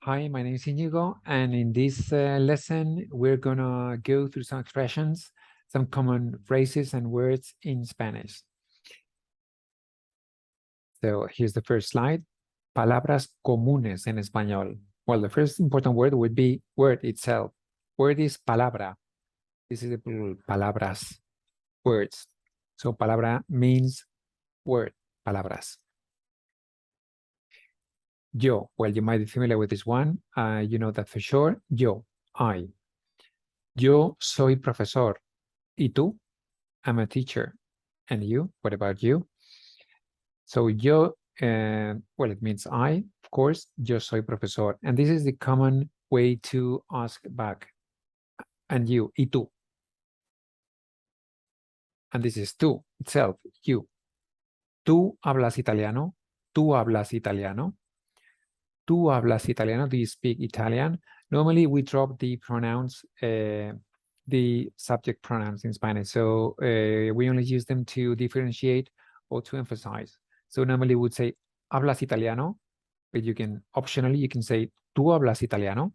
Hi, my name is Inigo, and in this lesson, we're gonna go through some expressions, some common phrases and words in Spanish. So here's the first slide. Palabras comunes en español. Well, the first important word would be word itself. Word is palabra. This is the plural, palabras, words. So palabra means word, palabras. Yo, well, you might be familiar with this one. You know that for sure. Yo, I. Yo soy profesor. ¿Y tú? I'm a teacher. And you? What about you? So yo, well, it means I, of course. Yo soy profesor. And this is the common way to ask back. And you, ¿y tú? And this is tú itself, you. ¿Tú hablas italiano? ¿Tú hablas italiano? ¿Tú hablas italiano? Do you speak Italian? Normally, we drop the pronouns, the subject pronouns in Spanish. So we only use them to differentiate or to emphasize. So normally we would say, ¿hablas italiano? But you can, optionally, you can say, ¿tú hablas italiano?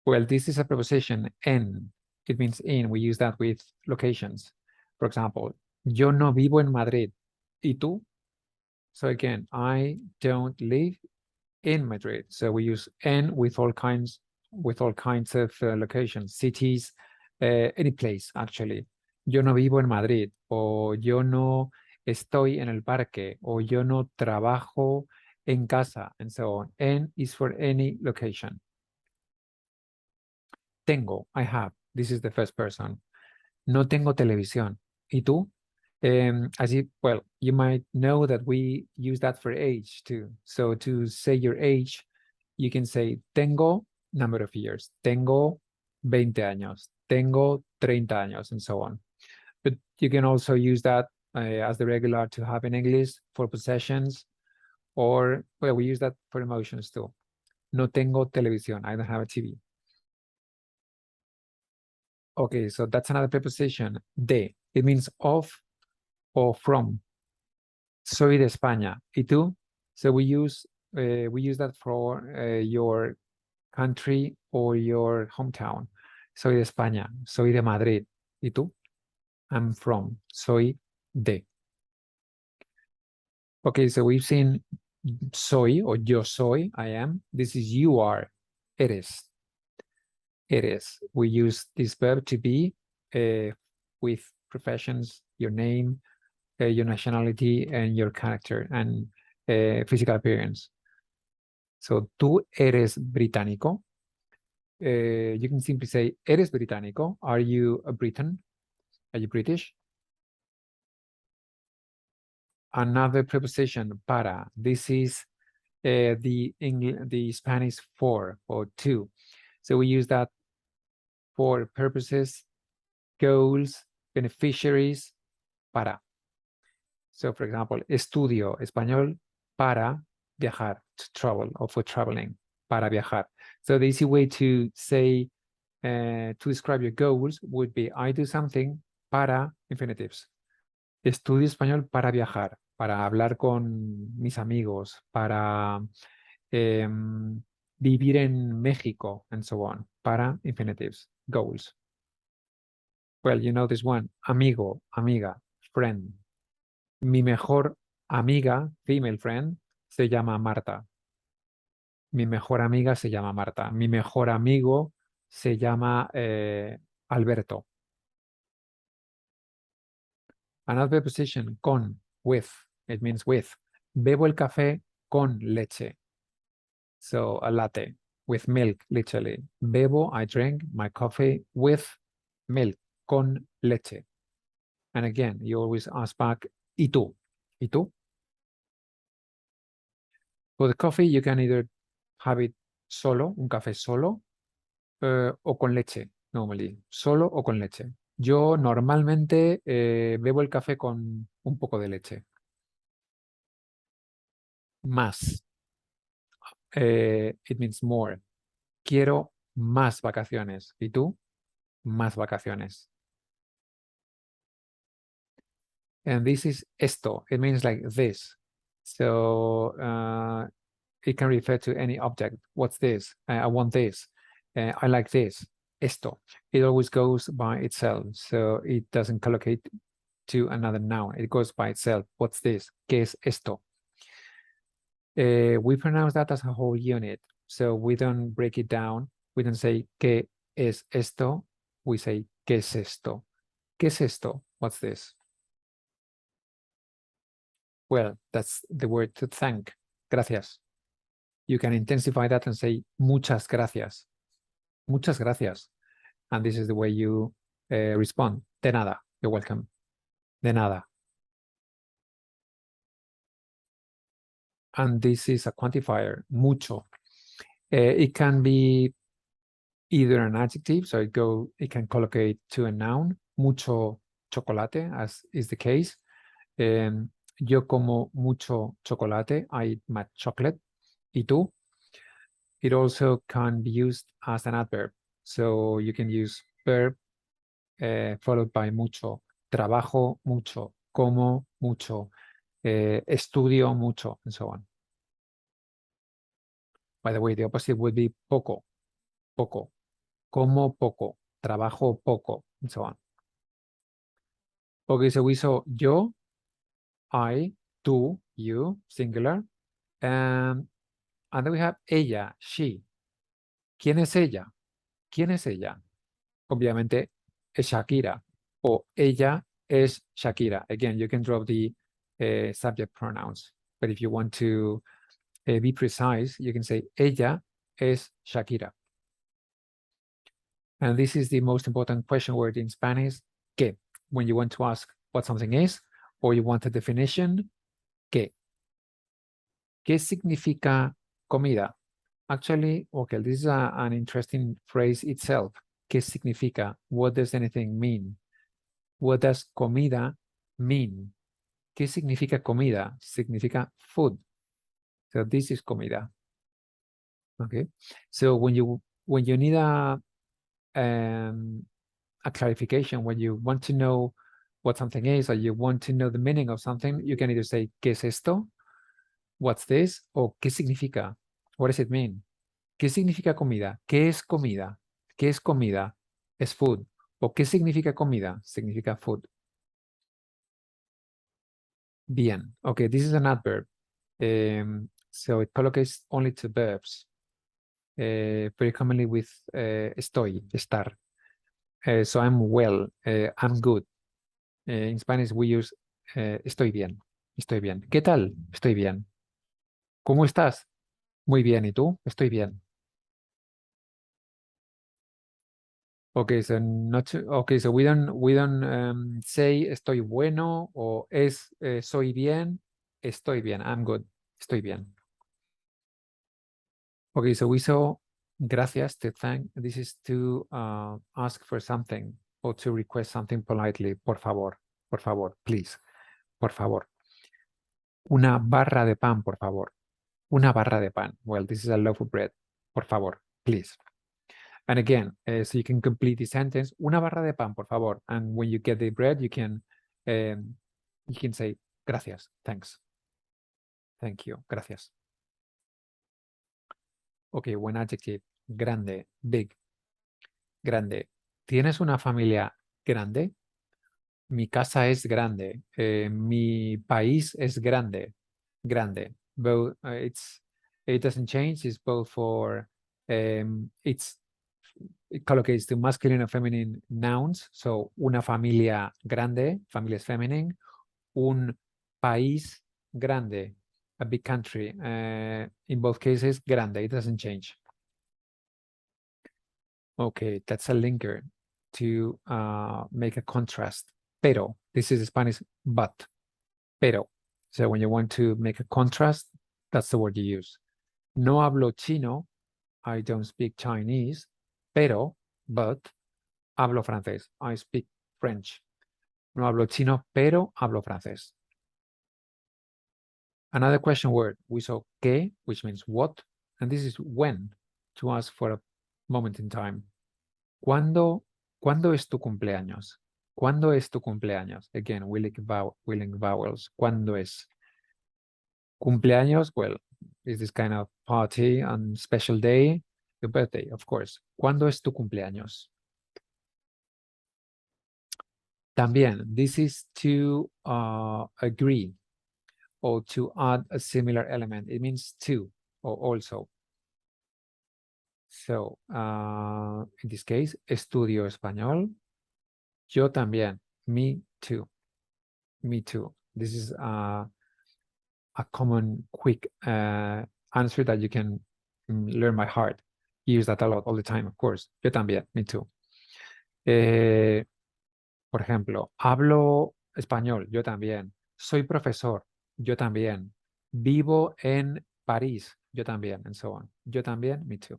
Well, this is a preposition, en. It means in. We use that with locations. For example, yo no vivo en Madrid. ¿Y tú? So again, I don't live in Madrid. So we use en with all kinds of locations, cities, any place actually. Yo no vivo en Madrid, o yo no estoy en el parque, o yo no trabajo en casa, and so on. En is for any location. Tengo, I have. This is the first person. No tengo televisión. ¿Y tú? Well, you might know that we use that for age too. So to say your age, you can say tengo number of years. Tengo 20 años. Tengo 30 años, and so on. But you can also use that as the regular to have in English for possessions, or, well, we use that for emotions too. No tengo televisión. I don't have a TV. Okay, so that's another preposition. De. It means of or from. Soy de España. ¿Y tú? So we use that for your country or your hometown. Soy de España. Soy de Madrid. ¿Y tú? I'm from. Soy de. Okay, so we've seen soy or yo soy, I am. This is you are. Eres. Eres. We use this verb to be with professions, your name, your nationality, and your character and physical appearance. So, tú eres británico. You can simply say, eres británico. Are you a Briton? Are you British? Another preposition, para. This is the Spanish for or to. So we use that for purposes, goals, beneficiaries, para. So, for example, estudio español para viajar, to travel, or for traveling, para viajar. So the easy way to say, to describe your goals would be, I do something para infinitives. Estudio español para viajar, para hablar con mis amigos, para vivir en México, and so on, para infinitives, goals. Well, you know this one, amigo, amiga, friend. Mi mejor amiga, female friend, se llama Marta. Mi mejor amiga se llama Marta. Mi mejor amigo se llama Alberto. Another preposition, con, with. It means with. Bebo el café con leche. So a latte, with milk, literally. Bebo, I drink my coffee with milk, con leche. And again, you always ask back, ¿y tú? ¿Y tú? For the coffee, you can either have it solo, un café solo, o con leche, normally, solo o con leche. Yo normalmente bebo el café con un poco de leche. Más. It means more. Quiero más vacaciones. ¿Y tú? Más vacaciones. And this is esto. It means like this. So it can refer to any object. What's this? I want this. I like this. Esto. It always goes by itself, so it doesn't collocate to another noun. It goes by itself. What's this? ¿Qué es esto? We pronounce that as a whole unit, so we don't break it down. We don't say ¿qué es esto? We say ¿qué es esto? ¿Qué es esto? What's this? Well, that's the word to thank. Gracias. You can intensify that and say muchas gracias. Muchas gracias. And this is the way you respond. De nada. You're welcome. De nada. And this is a quantifier, mucho. It can be either an adjective, so it can collocate to a noun, mucho chocolate, as is the case. Yo como mucho chocolate, I eat much chocolate. ¿Y tú? It also can be used as an adverb. So you can use verb followed by mucho. Trabajo mucho, como mucho, estudio mucho, and so on. By the way, the opposite would be poco, poco, como poco, trabajo poco, and so on. Okay, so we saw yo, I, tú, you, singular. And then we have ella, she. ¿Quién es ella? ¿Quién es ella? Obviamente es Shakira. O ella es Shakira. Again, you can drop the subject pronouns. But if you want to be precise, you can say ella es Shakira. And this is the most important question word in Spanish, que. When you want to ask what something is, or you want a definition, que. ¿Qué significa comida? Actually, okay, this is an interesting phrase itself. ¿Qué significa? What does anything mean? What does comida mean? ¿Qué significa comida? Significa food. So this is comida. Okay. So when you need a clarification, when you want to know what something is, or you want to know the meaning of something, you can either say ¿qué es esto? What's this? Or ¿qué significa? What does it mean? ¿Qué significa comida? ¿Qué es comida? ¿Qué es comida? Es food. ¿O qué significa comida? Significa food. Bien. Okay, this is an adverb. So it collocates only to verbs. Very commonly with estoy, estar. So I'm well, I'm good. In Spanish we use estoy bien, estoy bien. ¿Qué tal? Estoy bien. ¿Cómo estás? Muy bien. ¿Y tú? Estoy bien. Okay, so so we don't say estoy bueno o soy bien. Estoy bien. I'm good. Estoy bien. Okay, so we saw gracias to thank. This is to ask for something or to request something politely. Por favor, please. Por favor. Una barra de pan, por favor. Una barra de pan. Well, this is a loaf of bread. Por favor, please. And again, so you can complete the sentence. Una barra de pan, por favor. And when you get the bread, you can say gracias, thanks, thank you, gracias. Okay, one adjective. Grande, big. Grande. ¿Tienes una familia grande? Mi casa es grande. Mi país es grande. Grande. Both. It doesn't change. It's both for. It collocates to masculine and feminine nouns. So una familia grande. Familia es feminine. Un país grande. A big country. In both cases, grande. It doesn't change. Okay, that's a linker to make a contrast. Pero, this is Spanish, but. Pero. So when you want to make a contrast, that's the word you use. No hablo chino. I don't speak Chinese. Pero, but, hablo francés. I speak French. No hablo chino, pero hablo francés. Another question word. We saw que, which means what, and this is when, to ask for a moment in time. ¿Cuándo es tu cumpleaños? ¿Cuándo es tu cumpleaños? Again, willing vowels. ¿Cuándo es? Cumpleaños, well, Is this kind of party on special day? Your birthday, of course. ¿Cuándo es tu cumpleaños? También, this is to agree or to add a similar element. It means to or also. So, in this case, estudio español. Yo también. Me too. Me too. This is a common, quick answer that you can learn by heart. Use that a lot, all the time, of course. Yo también. Me too. Por ejemplo, hablo español. Yo también. Soy profesor. Yo también. Vivo en París. Yo también, and so on. Yo también. Me too.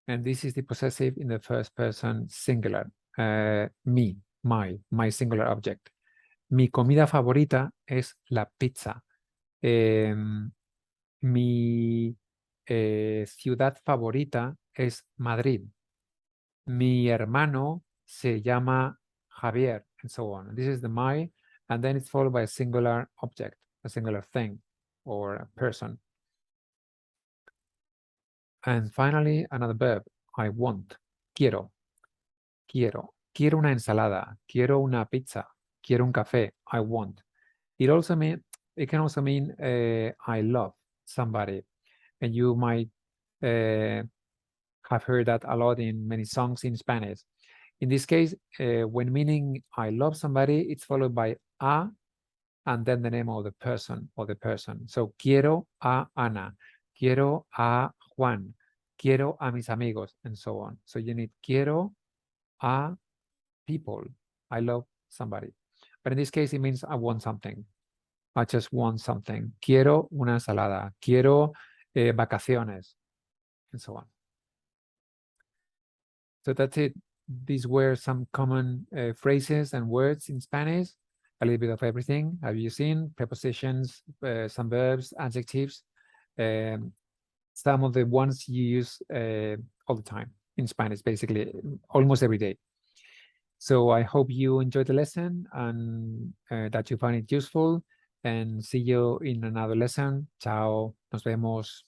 And this is the possessive in the first person singular. Me, my singular object. Mi comida favorita es la pizza. Mi ciudad favorita es Madrid. Mi hermano se llama Javier, and so on. This is the my, and then it's followed by a singular object, a singular thing, or a person. And finally, another verb, I want, quiero, quiero, quiero una ensalada, quiero una pizza, quiero un café, I want. It can also mean I love somebody, and you might have heard that a lot in many songs in Spanish. In this case, when meaning I love somebody, it's followed by a, and then the name of the person or the person. So, quiero a Ana, quiero a Juan, quiero a mis amigos, and so on. So you need quiero a people. I love somebody. But in this case, it means I want something. I just want something. Quiero una ensalada. Quiero vacaciones, and so on. So that's it. These were some common phrases and words in Spanish. A little bit of everything. Have you seen prepositions, some verbs, adjectives, some of the ones you use all the time in Spanish, basically almost every day. So I hope you enjoyed the lesson and that you found it useful, and see you in another lesson. Chao, nos vemos.